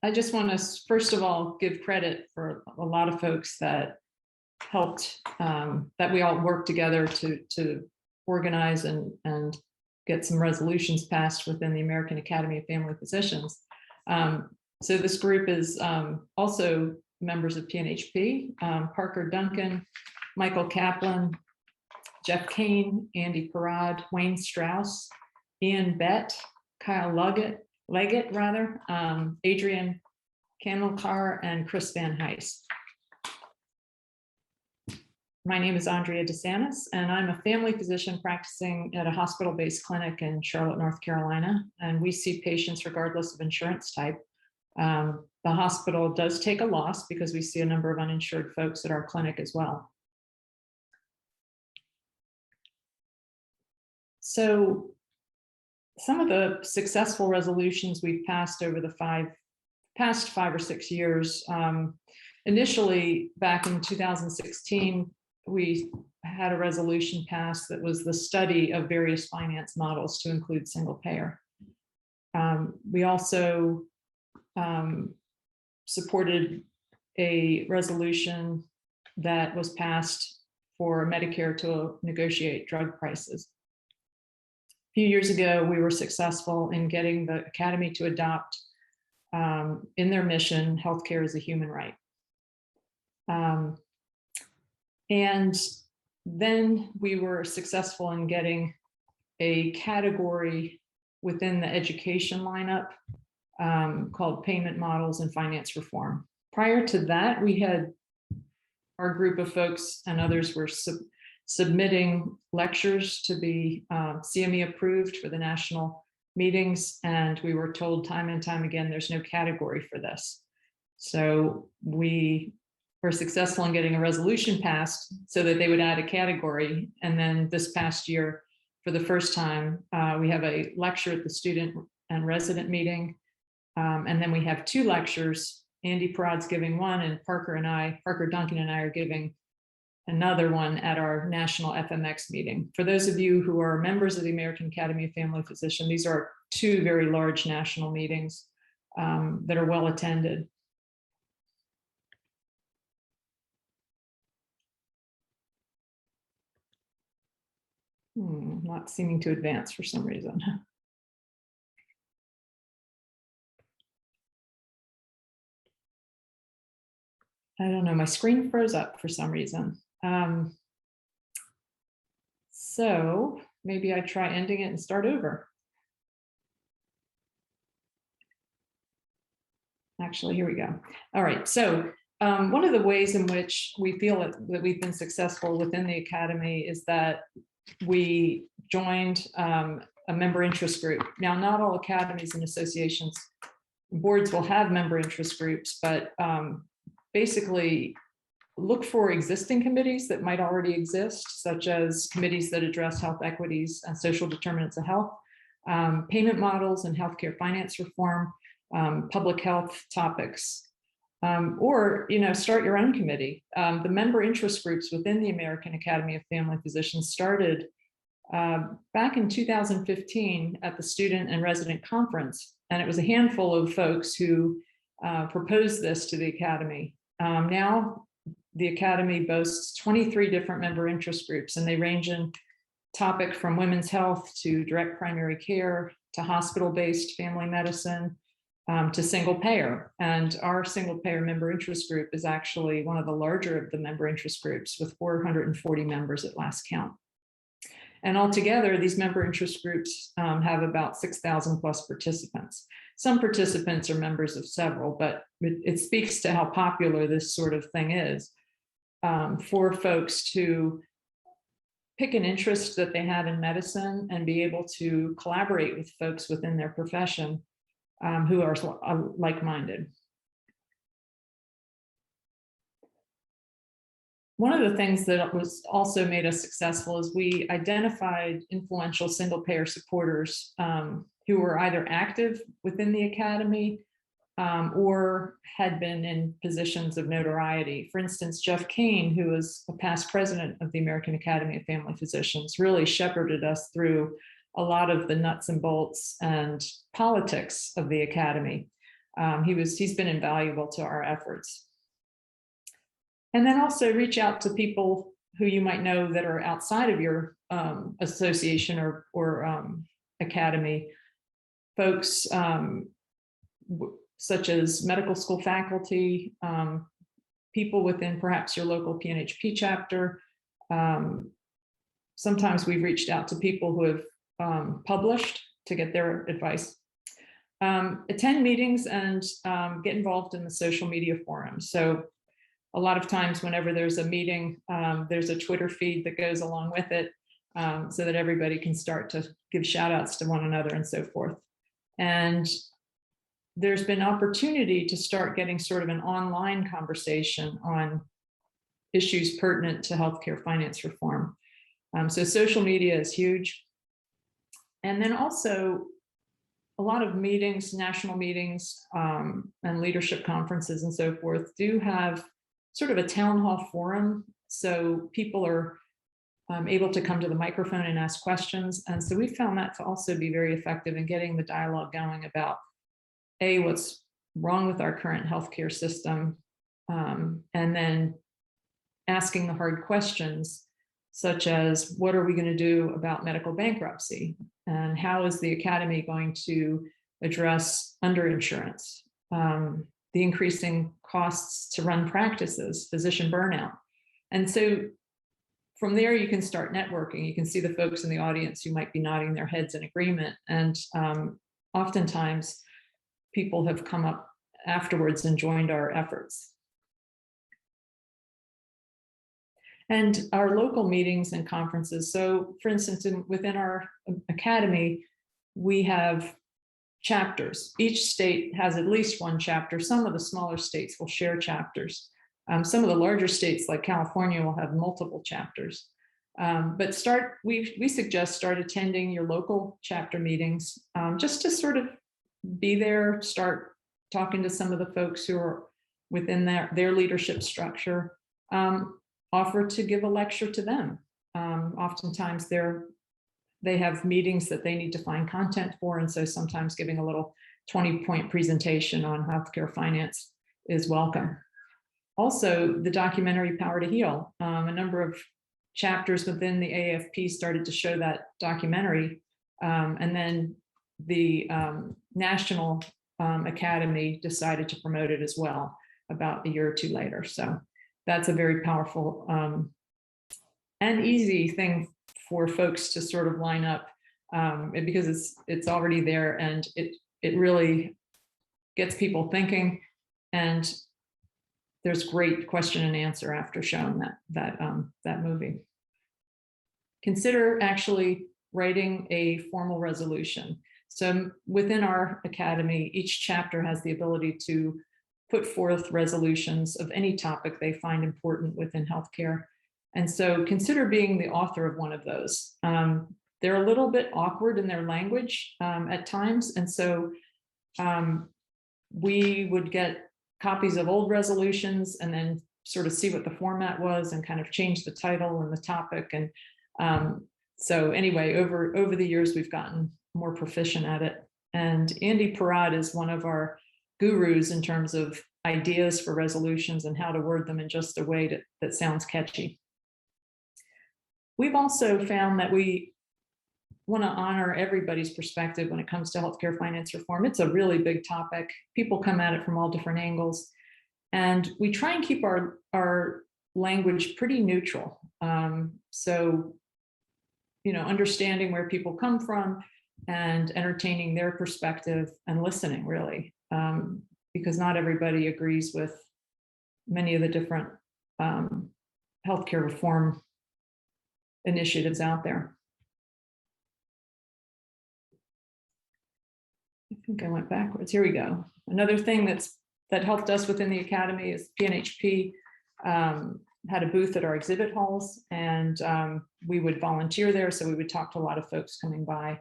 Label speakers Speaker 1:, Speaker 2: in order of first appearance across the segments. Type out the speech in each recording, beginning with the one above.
Speaker 1: I just want to, first of all, give credit for a lot of folks that helped, that we all worked together to organize and get some resolutions passed within the American Academy of Family Physicians. So this group is also members of PNHP, Parker Duncan, Michael Kaplan, Jeff Kane, Andy Parad, Wayne Strauss, Ian Bett, Kyle Leggett, Adrian Kanelkar, and Chris Van Heist. My name is Andrea DeSantis, and I'm a family physician practicing at a hospital-based clinic in Charlotte, North Carolina, and we see patients regardless of insurance type. The hospital does take a loss because we see a number of uninsured folks at our clinic as well. So some of the successful resolutions we've passed over the past 5 or 6 years, initially back in 2016, we had a resolution passed that was the study of various finance models to include single payer. We also supported a resolution that was passed for Medicare to negotiate drug prices. A few years ago, we were successful in getting the Academy to adopt in their mission, healthcare is a human right. And then we were successful in getting a category within the education lineup called payment models and finance reform. Prior to that, we had our group of folks and others were submitting lectures to be CME approved for the national meetings, and we were told time and time again, there's no category for this. So we were successful in getting a resolution passed so that they would add a category. And then this past year, for the first time, we have a lecture at the student and resident meeting. And then we have 2 lectures. Andy Parad's giving one, and Parker Duncan and I are giving another one at our national FMX meeting. For those of you who are members of the American Academy of Family Physicians, these are 2 very large national meetings that are well attended. Not seeming to advance for some reason. I don't know, my screen froze up for some reason. So maybe I try ending it and start over. Actually, here we go. All right, so one of the ways in which we feel that we've been successful within the Academy is that we joined a member interest group. Now, not all academies and associations boards will have member interest groups, but basically look for existing committees that might already exist, such as committees that address health equities and social determinants of health, payment models and healthcare finance reform, public health topics, or start your own committee. The member interest groups within the American Academy of Family Physicians started back in 2015 at the Student and Resident Conference, and it was a handful of folks who proposed this to the Academy. Now, the Academy boasts 23 different member interest groups, and they range in topic from women's health to direct primary care to hospital-based family medicine to single payer. And our single payer member interest group is actually one of the larger of the member interest groups with 440 members at last count. And altogether, these member interest groups have about 6,000 plus participants. Some participants are members of several, but it speaks to how popular this sort of thing is for folks to pick an interest that they have in medicine and be able to collaborate with folks within their profession who are like-minded. One of the things that was also made us successful is we identified influential single-payer supporters who were either active within the Academy or had been in positions of notoriety. For instance, Jeff Kane, who was a past president of the American Academy of Family Physicians, really shepherded us through a lot of the nuts and bolts and politics of the Academy. He's been invaluable to our efforts. And then also reach out to people who you might know that are outside of your association or academy, folks such as medical school faculty, people within perhaps your local PNHP chapter. Sometimes we've reached out to people who have published to get their advice. Attend meetings and get involved in the social media forums. So a lot of times whenever there's a meeting, there's a Twitter feed that goes along with it, so that everybody can start to give shout outs to one another and so forth. And there's been opportunity to start getting sort of an online conversation on issues pertinent to healthcare finance reform. So social media is huge. And then also a lot of meetings, national meetings, and leadership conferences and so forth do have sort of a town hall forum. So people are able to come to the microphone and ask questions. And so we found that to also be very effective in getting the dialogue going about what's wrong with our current healthcare system, and then asking the hard questions, such as what are we going to do about medical bankruptcy? And how is the Academy going to address underinsurance, the increasing costs to run practices, physician burnout? And so from there, you can start networking. You can see the folks in the audience who might be nodding their heads in agreement. And oftentimes, people have come up afterwards and joined our efforts. And our local meetings and conferences. So for instance, within our academy, we have chapters. Each state has at least one chapter. Some of the smaller states will share chapters. Some of the larger states like California will have multiple chapters. But we suggest start attending your local chapter meetings, just to sort of be there, start talking to some of the folks who are within their leadership structure, offer to give a lecture to them. Oftentimes they have meetings that they need to find content for, and so sometimes giving a little 20-point presentation on healthcare finance is welcome. Also, the documentary Power to Heal. A number of chapters within the AAFP started to show that documentary, and then the National Academy decided to promote it as well about a year or two later. So that's a very powerful and easy thing for folks to sort of line up, because it's already there, and it really gets people thinking, and there's great question and answer after showing that movie. Consider actually writing a formal resolution. So within our academy, each chapter has the ability to put forth resolutions of any topic they find important within healthcare. And so consider being the author of one of those. They're a little bit awkward in their language at times. And so we would get copies of old resolutions and then sort of see what the format was and kind of change the title and the topic. And so anyway, over the years, we've gotten more proficient at it. And Andy Parad is one of our gurus in terms of ideas for resolutions and how to word them in just a way that sounds catchy. We've also found that we want to honor everybody's perspective when it comes to healthcare finance reform. It's a really big topic. People come at it from all different angles. And we try and keep our language pretty neutral. So, understanding where people come from and entertaining their perspective and listening, really, because not everybody agrees with many of the different healthcare reform initiatives out there. I think I went backwards. Here we go. Another thing that helped us within the academy is PNHP had a booth at our exhibit halls, and we would volunteer there. So we would talk to a lot of folks coming by.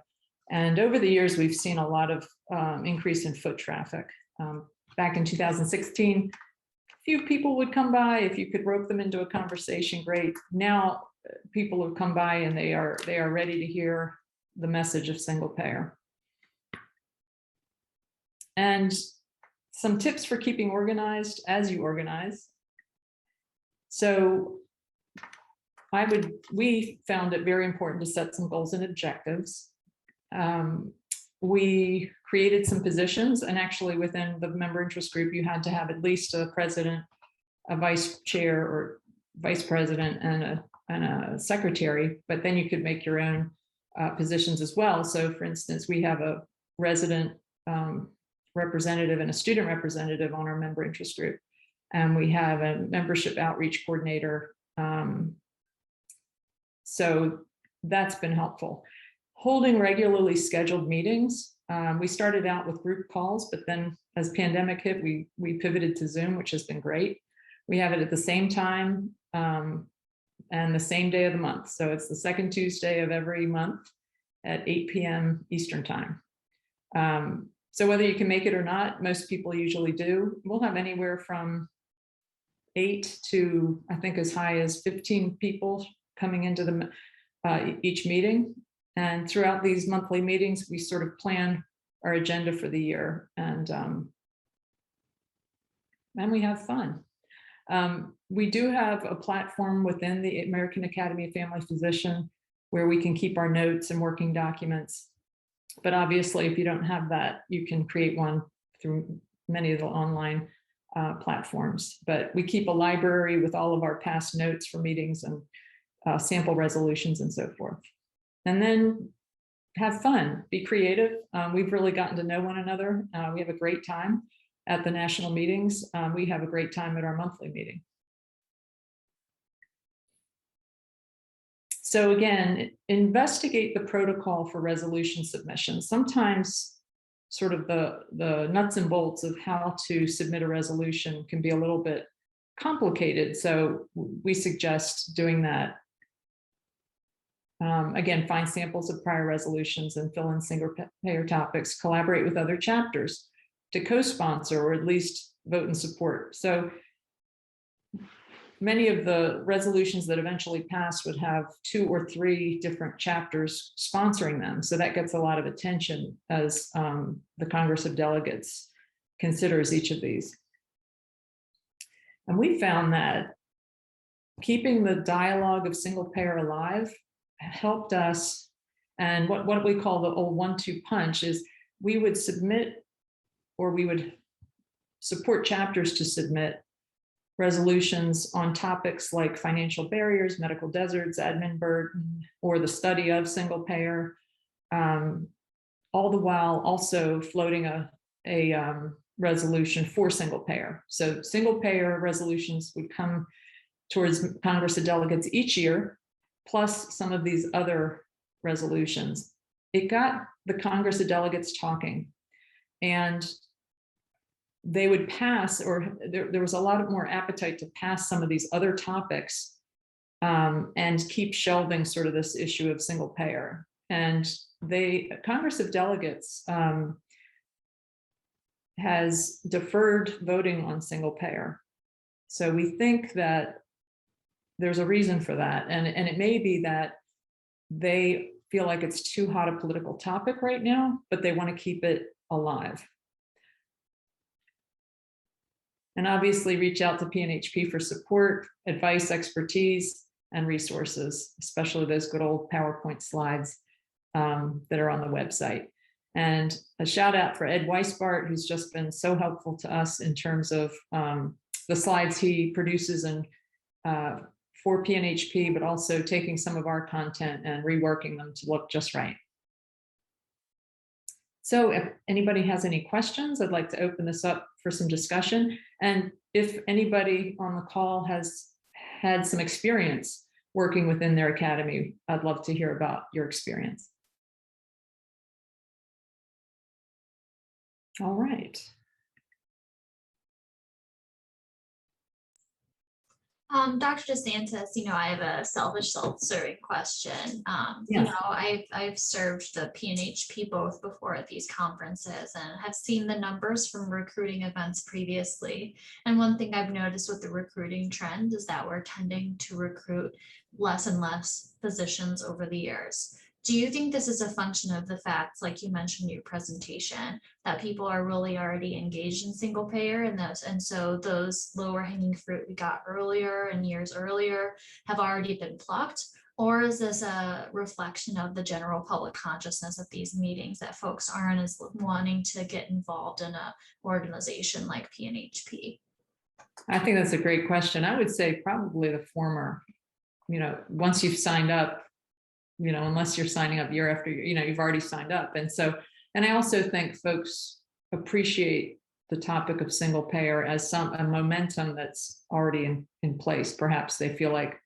Speaker 1: And over the years, we've seen a lot of increase in foot traffic. Back in 2016, a few people would come by. If you could rope them into a conversation, great. Now people have come by and they are ready to hear the message of single payer. And some tips for keeping organized as you organize. So we found it very important to set some goals and objectives. We created some positions, and actually within the member interest group, you had to have at least a president, a vice chair or vice president, and a secretary, but then you could make your own positions as well. So for instance, we have a resident representative and a student representative on our member interest group. And we have a membership outreach coordinator. So that's been helpful. Holding regularly scheduled meetings. We started out with group calls, but then as pandemic hit, we pivoted to Zoom, which has been great. We have it at the same time and the same day of the month. So it's the second Tuesday of every month at 8 p.m. Eastern time. So whether you can make it or not, most people usually do. We'll have anywhere from 8 to, I think, as high as 15 people coming into each meeting. And throughout these monthly meetings, we sort of plan our agenda for the year, and we have fun. We do have a platform within the American Academy of Family Physicians where we can keep our notes and working documents. But obviously, if you don't have that, you can create one through many of the online platforms. But we keep a library with all of our past notes for meetings and sample resolutions and so forth. And then have fun, be creative. We've really gotten to know one another. We have a great time at the national meetings. We have a great time at our monthly meeting. So again, investigate the protocol for resolution submission. Sometimes sort of the nuts and bolts of how to submit a resolution can be a little bit complicated. So we suggest doing that. Again, find samples of prior resolutions and fill in single payer topics, collaborate with other chapters to co-sponsor or at least vote in support. So many of the resolutions that eventually passed would have 2 or 3 different chapters sponsoring them. So that gets a lot of attention as the Congress of Delegates considers each of these. And we found that keeping the dialogue of single payer alive helped us. And what we call the old 1-2 punch is we would submit, or we would support chapters to submit resolutions on topics like financial barriers, medical deserts, admin burden, or the study of single payer, all the while also floating a resolution for single payer. So single payer resolutions would come towards Congress of Delegates each year, plus some of these other resolutions. It got the Congress of Delegates talking, and they would pass, or there was a lot more appetite to pass some of these other topics and keep shelving sort of this issue of single payer. And Congress of Delegates has deferred voting on single payer. So we think that there's a reason for that. And it may be that they feel like it's too hot a political topic right now, but they want to keep it alive. And obviously reach out to PNHP for support, advice, expertise, and resources, especially those good old PowerPoint slides that are on the website. And a shout out for Ed Weisbart, who's just been so helpful to us in terms of the slides he produces and for PNHP, but also taking some of our content and reworking them to look just right. So if anybody has any questions, I'd like to open this up for some discussion. And if anybody on the call has had some experience working within their academy, I'd love to hear about your experience. All right.
Speaker 2: Dr. DeSantis, I have a selfish, self-serving question. I've served the PNHP both before at these conferences and have seen the numbers from recruiting events previously. And one thing I've noticed with the recruiting trend is that we're tending to recruit less and less physicians over the years. Do you think this is a function of the fact, like you mentioned in your presentation, that people are really already engaged in single payer, and so those lower hanging fruit we got earlier and years earlier have already been plucked? Or is this a reflection of the general public consciousness at these meetings that folks aren't as wanting to get involved in a organization like PNHP?
Speaker 1: I think that's a great question. I would say probably the former. Once you've signed up, unless you're signing up year after year, you've already signed up. And I also think folks appreciate the topic of single payer as a momentum that's already in place. Perhaps they feel like,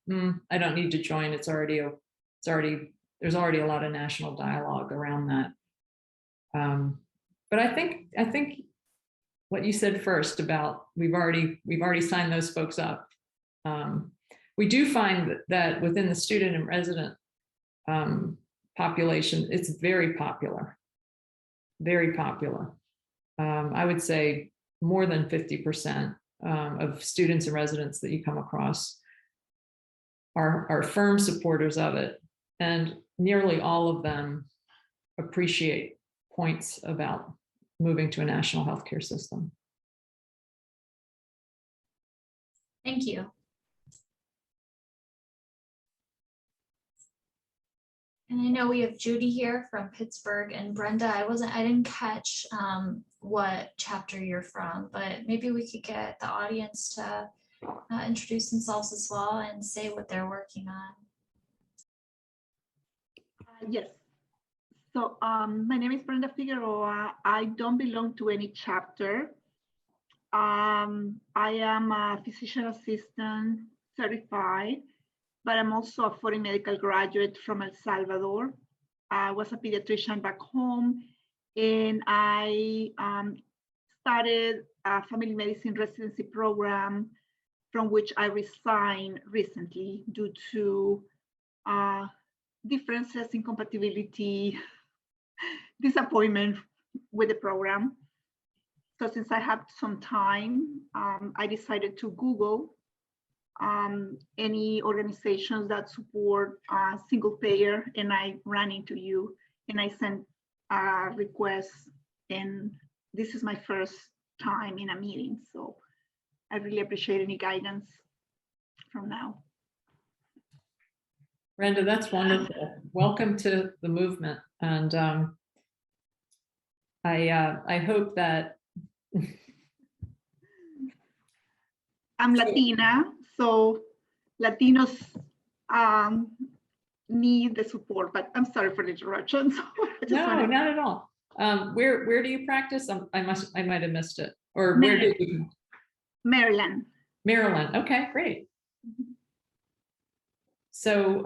Speaker 1: I don't need to join. There's already a lot of national dialogue around that. But I think what you said first about we've already signed those folks up. We do find that within the student and resident population, it's very popular, very popular. I would say more than 50% of students and residents that you come across are firm supporters of it, and nearly all of them appreciate points about moving to a national healthcare system.
Speaker 2: Thank you. And I know we have Judy here from Pittsburgh, and Brenda, I didn't catch what chapter you're from, but maybe we could get the audience to introduce themselves as well and say what they're working on.
Speaker 3: Yes. So my name is Brenda Figueroa. I don't belong to any chapter. I am a physician assistant certified, but I'm also a foreign medical graduate from El Salvador. I was a pediatrician back home, and I started a family medicine residency program from which I resigned recently due to differences, incompatibility, disappointment with the program. So since I had some time, I decided to Google any organizations that support single payer, and I ran into you, and I sent a request, and this is my first time in a meeting, so I really appreciate any guidance from now.
Speaker 1: Brenda, that's wonderful. Welcome to the movement, and I hope that
Speaker 3: I'm Latina, so Latinos need the support, but I'm sorry for the interruption. So
Speaker 1: no, not at all. Where do you practice? I might have missed it. Or where did you?
Speaker 3: Maryland.
Speaker 1: Maryland. Okay, great. So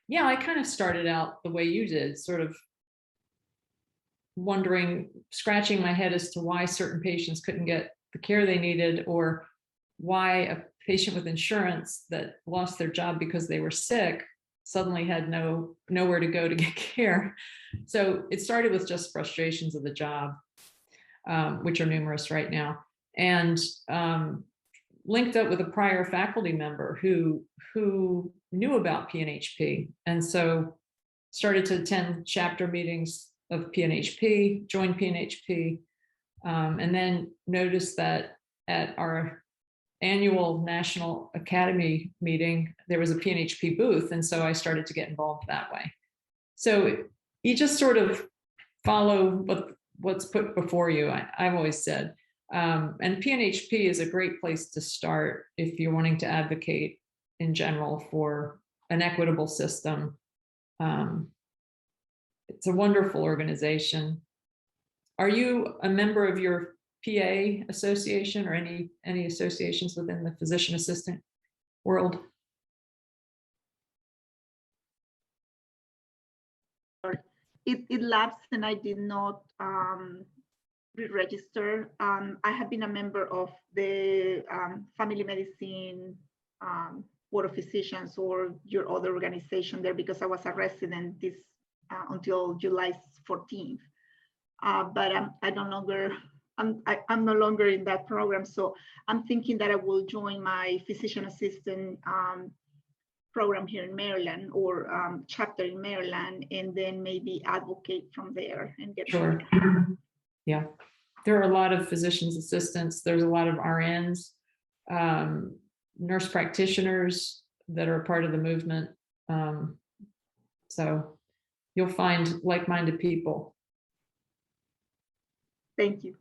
Speaker 1: yeah, I kind of started out the way you did, sort of wondering, scratching my head as to why certain patients couldn't get the care they needed, or why a patient with insurance that lost their job because they were sick suddenly had nowhere to go to get care. So it started with just frustrations of the job, which are numerous right now, and linked up with a prior faculty member who knew about PNHP, and so started to attend chapter meetings of PNHP, joined PNHP, and then noticed that at our annual National Academy meeting, there was a PNHP booth, and so I started to get involved that way. So you just sort of follow what's put before you, I've always said. And PNHP is a great place to start if you're wanting to advocate in general for an equitable system. It's a wonderful organization. Are you a member of your PA association or any associations within the physician assistant world?
Speaker 3: It lapsed and I did not re-register. I have been a member of the family medicine board of physicians or your other organization there because I was a resident this until July 14th. But I'm no longer in that program. So I'm thinking that I will join my physician assistant program here in Maryland or chapter in Maryland, and then maybe advocate from there and get.
Speaker 1: Sure. Yeah. There are a lot of physician's assistants. There's a lot of RNs, nurse practitioners that are part of the movement. So you'll find like-minded people.
Speaker 3: Thank you.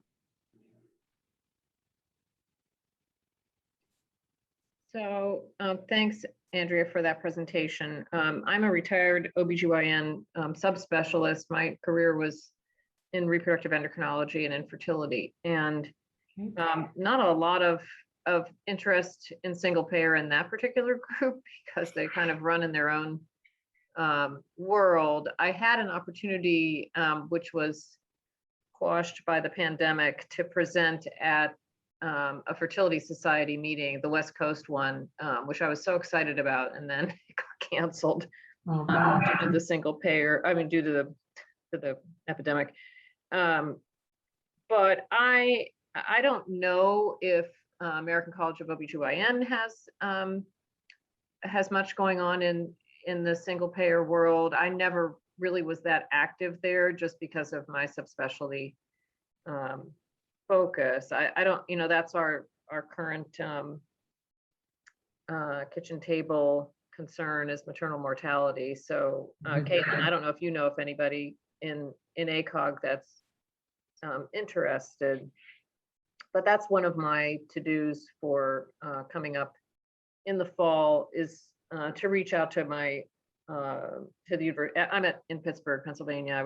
Speaker 4: So thanks, Andrea, for that presentation. I'm a retired OBGYN subspecialist. My career was in reproductive endocrinology and infertility, and not a lot of interest in single payer in that particular group because they kind of run in their own world. I had an opportunity, which was quashed by the pandemic, to present at a fertility society meeting, the West Coast one, which I was so excited about, and then it got canceled due to the single payer. I mean, due to the epidemic. But I don't know if American College of OBGYN has much going on in the single payer world. I never really was that active there just because of my subspecialty focus. I don't, that's our current kitchen table concern is maternal mortality. So Caitlin, I don't know if you know if anybody in ACOG that's interested, but that's one of my to-dos for coming up in the fall is to reach out to my to the university. I'm in Pittsburgh, Pennsylvania.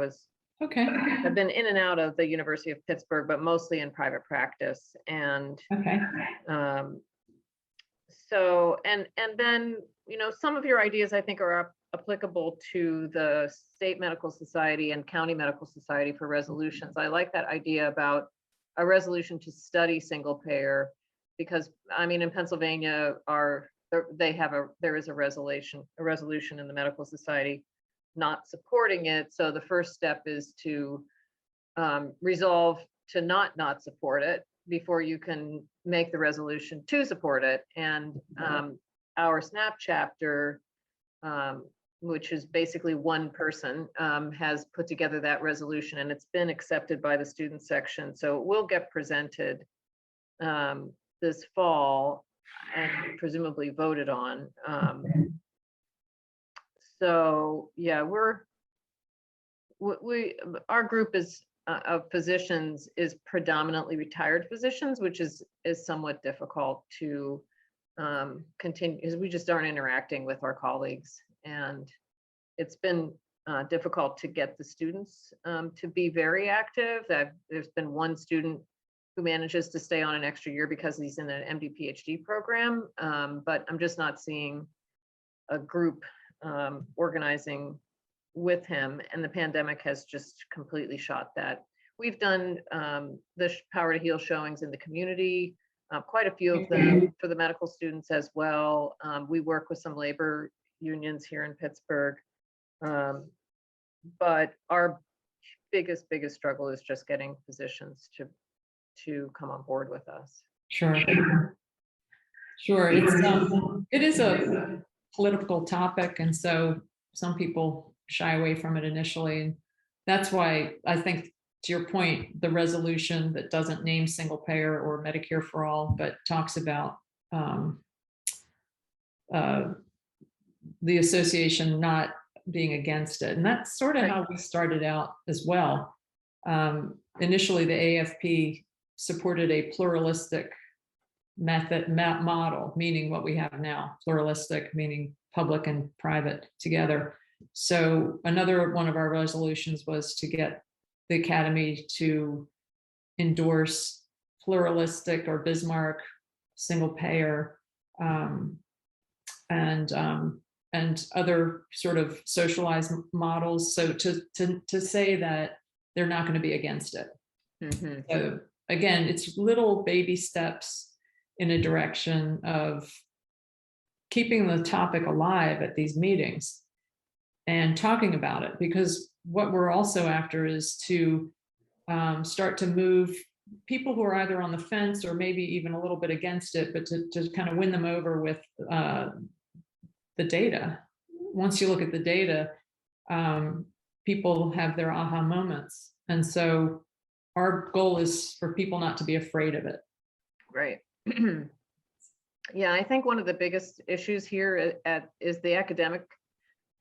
Speaker 4: I've been in and out of the University of Pittsburgh, but mostly in private practice. And so and then some of your ideas I think are applicable to the state medical society and county medical society for resolutions. I like that idea about a resolution to study single payer, because I mean in Pennsylvania there is a resolution in the medical society not supporting it. So the first step is to resolve to not support it before you can make the resolution to support it. And our SNAP chapter, which is basically one person, has put together that resolution, and it's been accepted by the student section. So it will get presented this fall and presumably voted on. So yeah, our group is of physicians is predominantly retired physicians, which is somewhat difficult to continue because we just aren't interacting with our colleagues, and it's been difficult to get the students to be very active. There's been one student who manages to stay on an extra year because he's in an MD PhD program, but I'm just not seeing a group organizing with him, and the pandemic has just completely shot that. We've done the Power to Heal showings in the community, quite a few of them for the medical students as well. We work with some labor unions here in Pittsburgh, but our biggest struggle is just getting physicians to come on board with us.
Speaker 1: Sure. It is a political topic, and so some people shy away from it initially, and that's why I think, to your point, the resolution that doesn't name single payer or Medicare for all, but talks about the association not being against it, and that's sort of how we started out as well. Initially, the AAFP supported a pluralistic model, meaning what we have now, pluralistic, meaning public and private together. So another one of our resolutions was to get the Academy to endorse pluralistic or Bismarck single payer and other sort of socialized models. So to say that they're not going to be against it. Mm-hmm. So again, it's little baby steps in a direction of keeping the topic alive at these meetings and talking about it, because what we're also after is to start to move people who are either on the fence or maybe even a little bit against it, but to kind of win them over with the the data. Once you look at the data, people have their aha moments. And so our goal is for people not to be afraid of it.
Speaker 4: Right. Yeah, I think one of the biggest issues here is the academic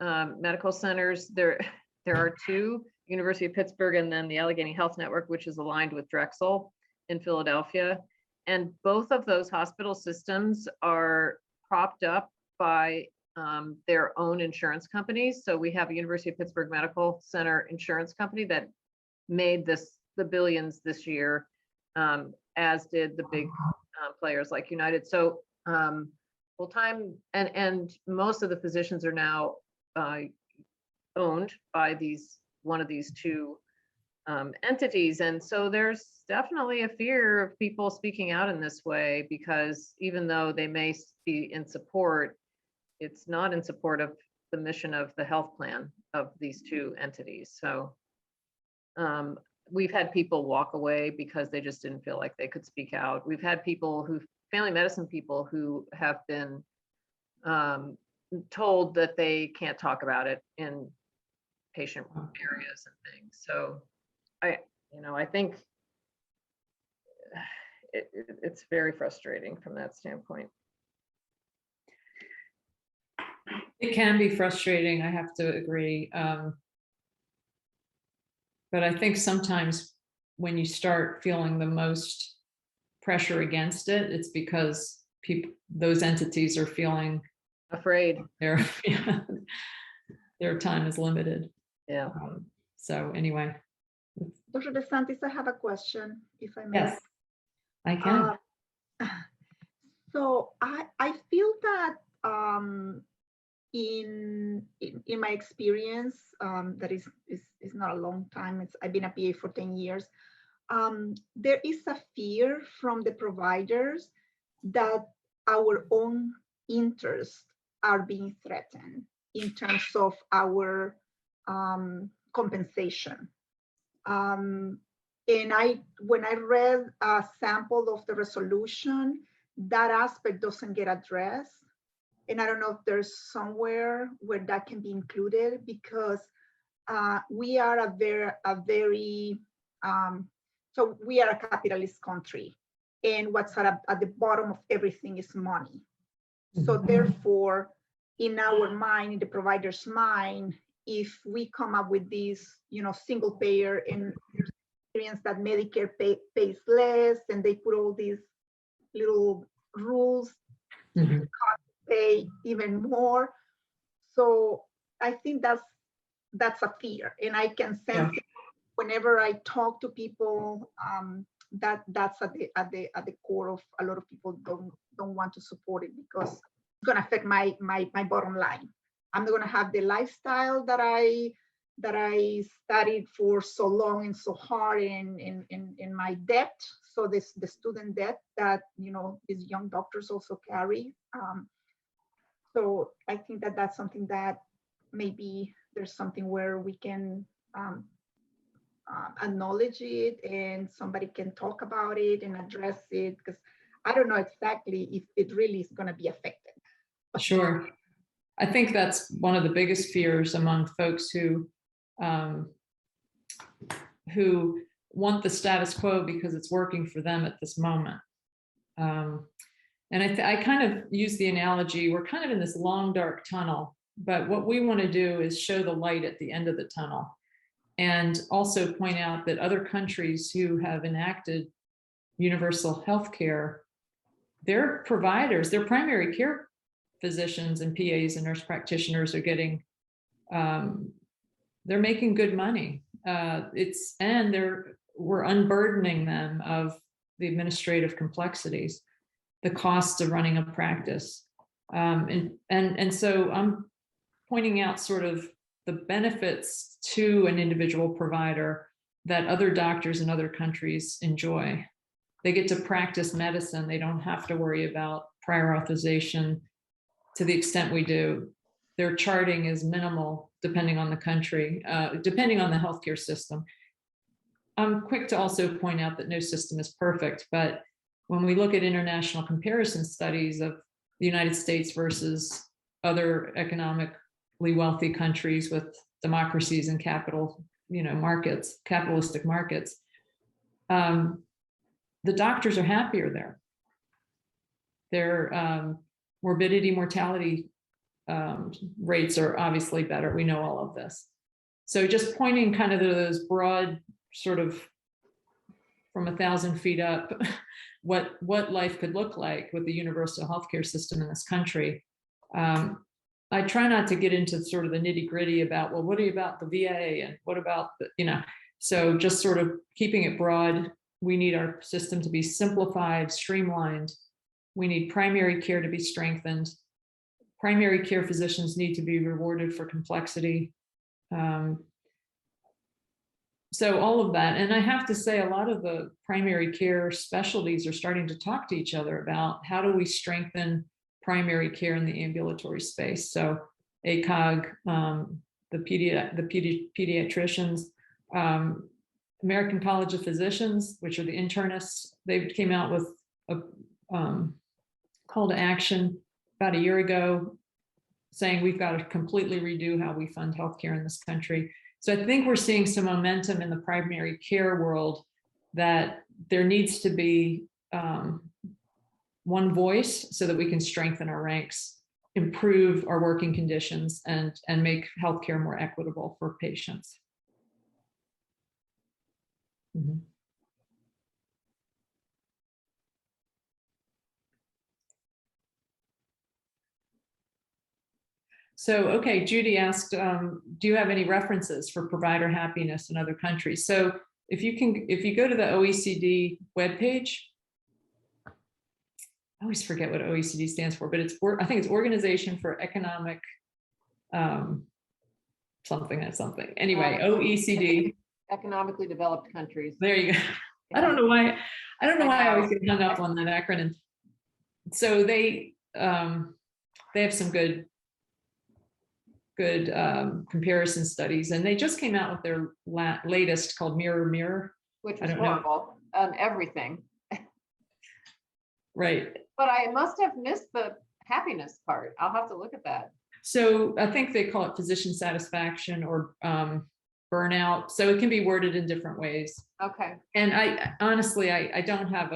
Speaker 4: medical centers. There are two, University of Pittsburgh and then the Allegheny Health Network, which is aligned with Drexel in Philadelphia. And both of those hospital systems are propped up by their own insurance companies. So we have a University of Pittsburgh Medical Center insurance company that made the billions this year, as did the big players like United. So full-time and most of the physicians are now owned by one of these two entities. And so there's definitely a fear of people speaking out in this way, because even though they may be in support, it's not in support of the mission of the health plan of these two entities. So we've had people walk away because they just didn't feel like they could speak out. We've had family medicine people who have been told that they can't talk about it in patient areas and things. So I think it's very frustrating from that standpoint.
Speaker 1: It can be frustrating, I have to agree. But I think sometimes when you start feeling the most pressure against it, it's because those entities are feeling
Speaker 4: Afraid.
Speaker 1: their time is limited.
Speaker 4: Yeah.
Speaker 1: So anyway.
Speaker 3: Dr. DeSantis, I have a question, if I may.
Speaker 1: Yes, I can.
Speaker 3: So I feel that in my experience, that is not a long time. I've been a PA for 10 years. There is a fear from the providers that our own interests are being threatened in terms of our compensation. And when I read a sample of the resolution, that aspect doesn't get addressed. And I don't know if there's somewhere where that can be included, because we are so we are a capitalist country, and what's at the bottom of everything is money. So therefore, in our mind, in the provider's mind, if we come up with these, single payer and experience that Medicare pays less, and they put all these little rules, pay even more. So I think that's a fear, and I can sense it whenever I talk to people, that's at the core of a lot of people don't want to support it, because it's going to affect my bottom line. I'm not going to have the lifestyle that I studied for so long and so hard in my debt. So the student debt that these young doctors also carry. So I think that's something that maybe there's something where we can acknowledge it, and somebody can talk about it and address it, because I don't know exactly if it really is going to be affected.
Speaker 1: Sure. I think that's one of the biggest fears among folks who want the status quo because it's working for them at this moment. And I kind of use the analogy, we're kind of in this long, dark tunnel, but what we want to do is show the light at the end of the tunnel, and also point out that other countries who have enacted universal health care, their providers, their primary care physicians and PAs and nurse practitioners are getting, they're making good money. We're unburdening them of the administrative complexities, the costs of running a practice. And so I'm pointing out sort of the benefits to an individual provider that other doctors in other countries enjoy. They get to practice medicine. They don't have to worry about prior authorization to the extent we do. Their charting is minimal depending on the country, depending on the healthcare system. I'm quick to also point out that no system is perfect, but when we look at international comparison studies of the United States versus other economically wealthy countries with democracies and capital, markets, capitalistic markets, the doctors are happier there. Their morbidity, mortality rates are obviously better. We know all of this. So just pointing kind of to those broad sort of from 1,000 feet up, what life could look like with the universal healthcare system in this country. I try not to get into sort of the nitty gritty about, well, what about the VA and what about the, so just sort of keeping it broad. We need our system to be simplified, streamlined. We need primary care to be strengthened. Primary care physicians need to be rewarded for complexity. So all of that, and I have to say a lot of the primary care specialties are starting to talk to each other about how do we strengthen primary care in the ambulatory space. So ACOG, the pediatricians, American College of Physicians, which are the internists, they came out with a call to action about a year ago saying we've got to completely redo how we fund healthcare in this country. So I think we're seeing some momentum in the primary care world that there needs to be one voice so that we can strengthen our ranks, improve our working conditions, and make healthcare more equitable for patients. Mm-hmm. So, okay, Judy asked, do you have any references for provider happiness in other countries? So if you go to the OECD webpage, I always forget what OECD stands for, but I think it's Organization for Economic something. Anyway, OECD.
Speaker 4: Economically developed countries.
Speaker 1: There you go. I don't know why I always get hung up on that acronym. So they have some good comparison studies, and they just came out with their latest called Mirror,
Speaker 4: which is horrible on everything.
Speaker 1: Right.
Speaker 4: But I must have missed the happiness part. I'll have to look at that.
Speaker 1: So I think they call it physician satisfaction or burnout. So it can be worded in different ways.
Speaker 4: Okay.
Speaker 1: And I honestly, I don't have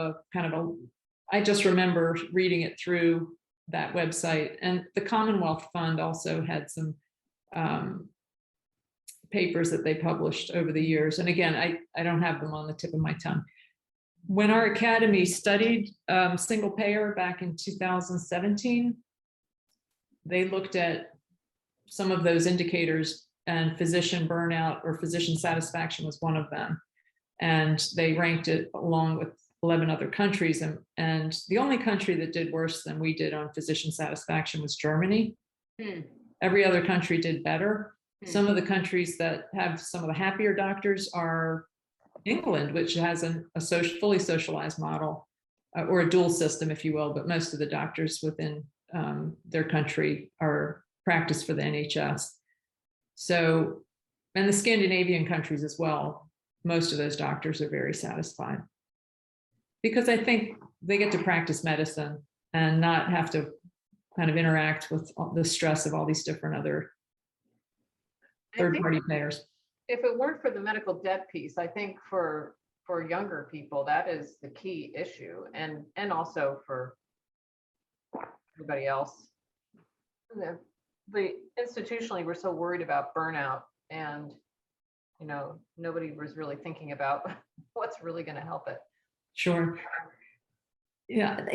Speaker 1: I just remember reading it through that website. And the Commonwealth Fund also had some papers that they published over the years. And again, I don't have them on the tip of my tongue. When our academy studied single payer back in 2017, they looked at some of those indicators, and physician burnout or physician satisfaction was one of them. And they ranked it along with 11 other countries. And the only country that did worse than we did on physician satisfaction was Germany. Every other country did better. Some of the countries that have some of the happier doctors are England, which has a fully socialized model, or a dual system, if you will, but most of the doctors within their country are practiced for the NHS. So, and the Scandinavian countries as well, most of those doctors are very satisfied because I think they get to practice medicine and not have to kind of interact with the stress of all these different other third-party payers.
Speaker 4: If it weren't for the medical debt piece, I think for younger people, that is the key issue, and also for everybody else. The institutionally, we're so worried about burnout, and nobody was really thinking about what's really going to help it.
Speaker 1: Sure. Yeah,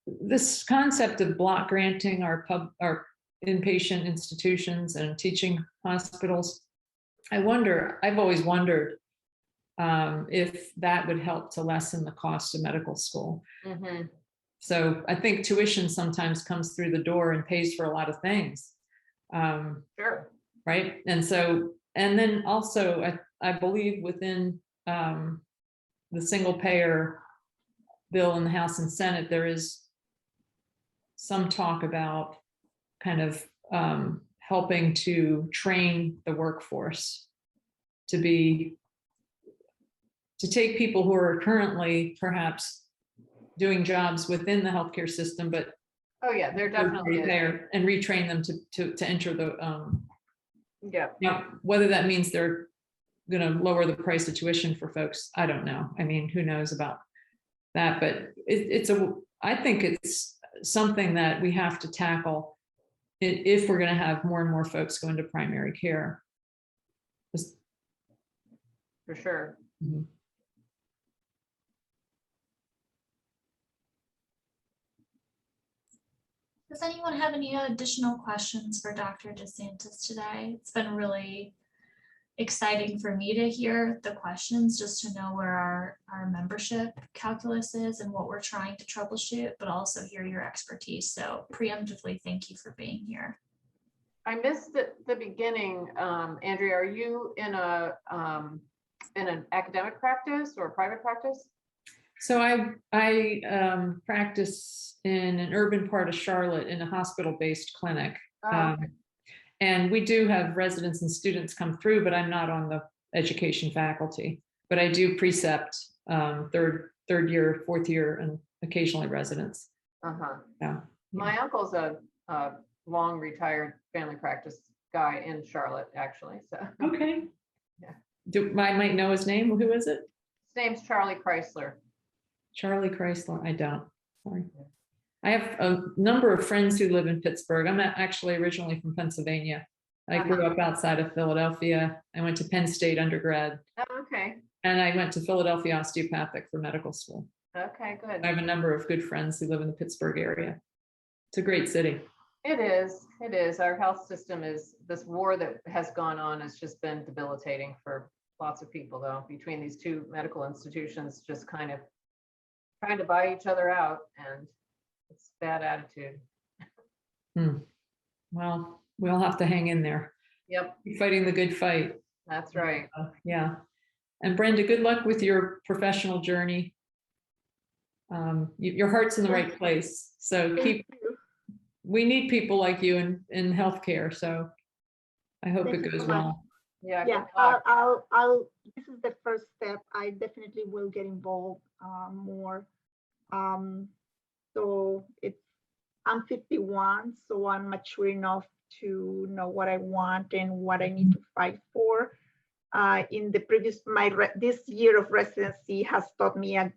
Speaker 1: this concept of block granting our inpatient institutions and teaching hospitals, I've always wondered if that would help to lessen the cost of medical school. Mm-hmm. So I think tuition sometimes comes through the door and pays for a lot of things.
Speaker 4: Sure.
Speaker 1: Right. And then also I believe within the single payer bill in the House and Senate, there is some talk about kind of helping to train the workforce to take people who are currently perhaps doing jobs within the healthcare system, but
Speaker 4: Oh, yeah, there definitely is.
Speaker 1: there and retrain them to enter the,
Speaker 4: Yeah,
Speaker 1: now, whether that means they're going to lower the price of tuition for folks, I don't know. I mean, who knows about that, but I think it's something that we have to tackle if we're going to have more and more folks go into primary care.
Speaker 4: for sure.
Speaker 1: Mhm.
Speaker 2: Does anyone have any additional questions for Dr. DeSantis today? It's been really exciting for me to hear the questions, just to know where our membership calculus is and what we're trying to troubleshoot, but also hear your expertise. So preemptively, thank you for being here.
Speaker 4: I missed the beginning. Andrea, are you in an academic practice or private practice?
Speaker 1: So I practice in an urban part of Charlotte in a hospital-based clinic.
Speaker 4: Oh, okay.
Speaker 1: And we do have residents and students come through, but I'm not on the education faculty. But I do precept third year, fourth year, and occasionally residents. Yeah.
Speaker 4: My uncle's a long retired family practice guy in Charlotte, actually. So
Speaker 1: Okay.
Speaker 4: Yeah.
Speaker 1: I might know his name. Who is it?
Speaker 4: his name's Charlie Chrysler.
Speaker 1: Charlie Chrysler. I don't. Sorry. I have a number of friends who live in Pittsburgh. I'm actually originally from Pennsylvania. I grew up outside of Philadelphia. I went to Penn State undergrad.
Speaker 4: Oh, okay.
Speaker 1: And I went to Philadelphia Osteopathic for medical school.
Speaker 4: Okay, good.
Speaker 1: I have a number of good friends who live in the Pittsburgh area. It's a great city.
Speaker 4: It is. It is. Our health system is, this war that has gone on has just been debilitating for lots of people, though, between these two medical institutions, just kind of trying to buy each other out, and it's bad attitude.
Speaker 1: Well, we'll have to hang in there.
Speaker 4: Yep,
Speaker 1: Keep fighting the good fight.
Speaker 4: that's right.
Speaker 1: Yeah. And Brenda, good luck with your professional journey. Your heart's in the right place. So we need people like you in healthcare. So I hope it goes well.
Speaker 4: Yeah.
Speaker 3: Yeah, I'll, this is the first step. I definitely will get involved more. So I'm 51, so I'm mature enough to know what I want and what I need to fight for. In the previous, this year of residency has taught me a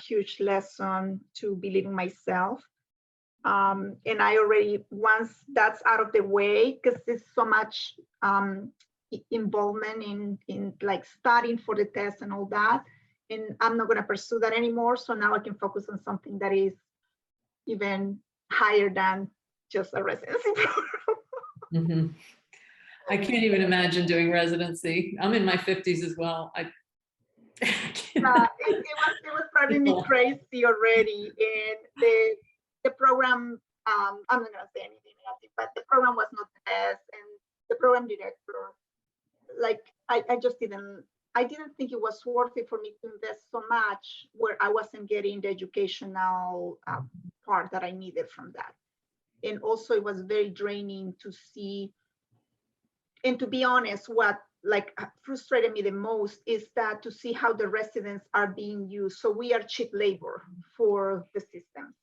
Speaker 3: huge lesson to believe in myself. And I already, once that's out of the way, because there's so much involvement in like studying for the test and all that, and I'm not going to pursue that anymore. So now I can focus on something that is even higher than just a residency program.
Speaker 1: I can't even imagine doing residency. I'm in my 50s as well.
Speaker 3: It was driving me crazy already, and the program, I'm not going to say anything negative, but the program was not the best, and the program director, like I didn't think it was worth it for me to invest so much where I wasn't getting the educational part that I needed from that. And also it was very draining to see, and to be honest, what like frustrated me the most is that to see how the residents are being used. So we are cheap labor for the system.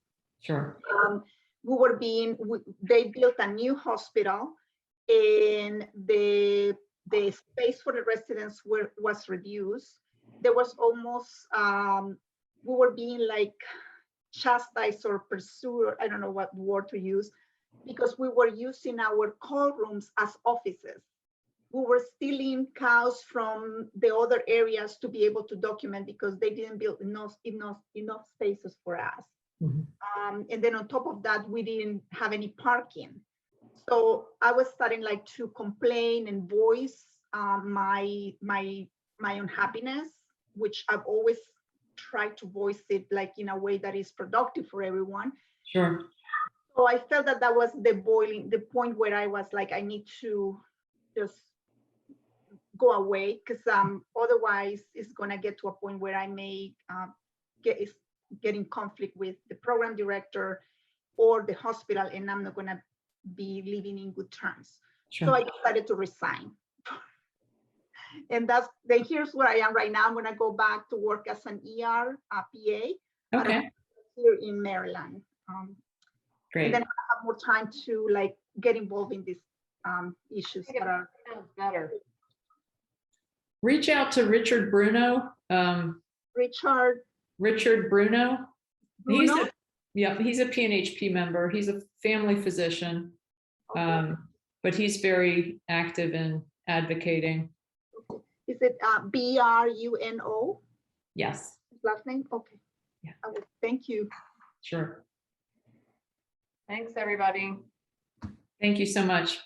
Speaker 1: Sure.
Speaker 3: They built a new hospital, and the space for the residents was reduced. There was almost, we were being like chastised or pursued, I don't know what word to use, because we were using our call rooms as offices. We were stealing cows from the other areas to be able to document because they didn't build enough spaces for us. And then on top of that, we didn't have any parking. So I was starting like to complain and voice my unhappiness, which I've always tried to voice it like in a way that is productive for everyone.
Speaker 1: Sure.
Speaker 3: So I felt that was the point where I was like, I need to just go away, because otherwise it's gonna get to a point where I may get in conflict with the program director or the hospital, and I'm not gonna be living in good terms.
Speaker 1: Sure.
Speaker 3: So I decided to resign. And here's where I am right now. I'm gonna go back to work as an ER PA
Speaker 1: Okay.
Speaker 3: here in Maryland.
Speaker 1: Great.
Speaker 3: then I have more time to like get involved in these issues that are
Speaker 4: Sounds better.
Speaker 1: Reach out to Richard Bruno.
Speaker 3: Richard
Speaker 1: Richard Bruno. He's
Speaker 3: Bruno.
Speaker 1: he's a PNHP member. He's a family physician. But he's very active in advocating.
Speaker 3: Is it Bruno?
Speaker 1: Yes,
Speaker 3: Last name? Okay.
Speaker 1: Yeah.
Speaker 3: I will, thank you.
Speaker 1: sure.
Speaker 4: Thanks, everybody.
Speaker 1: Thank you so much.